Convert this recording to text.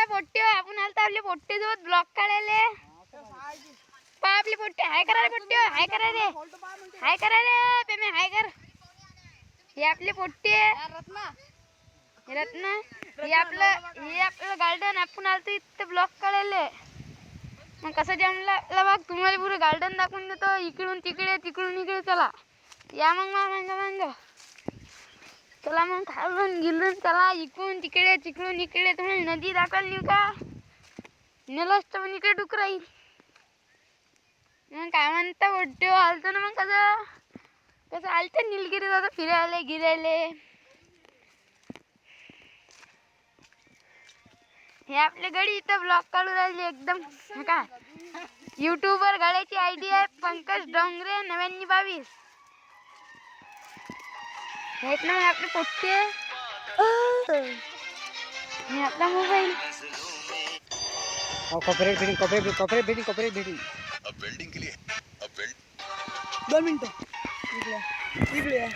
आता पोट्टे आपण आलता आपले पोट्टे सोबत ब्लॉक काढायले. पा आपली पोट्टे हाय करा रे पोट्टे हाय करा रे पेमे हाय कर. हे आपले पोट्टे रत्ना हे आपलं गार्डन आपण आलतो इथं ब्लॉक काढायले. मग कसं जमलं बघ तुम्हाला पुरं गार्डन दाखवून देतो. इकडून तिकडे तिकडून इकडे चला या मग मांग चला मग खालून गिलून चला इकडून तिकडे तिकडून इकडे. तुम्हाला नदी दाखवायला नेऊ का नेलं असतं पण इकडे डुकर राहील. मग काय म्हणता पोट्टे आलतो ना. मग कसं आलतं निलगिरी जातं फिरायला गिरायले. हे आपले गडी इथं ब्लॉक काढून राहिले एकदम. का युट्यूबर गड्याची आयडी आहे पंकज डोंगरे 9922. हेच ना मग आपले पोट्टे. हे आपला मोबाईल कॉपरेट बिल्डिंग 2 मिनिटं इकडे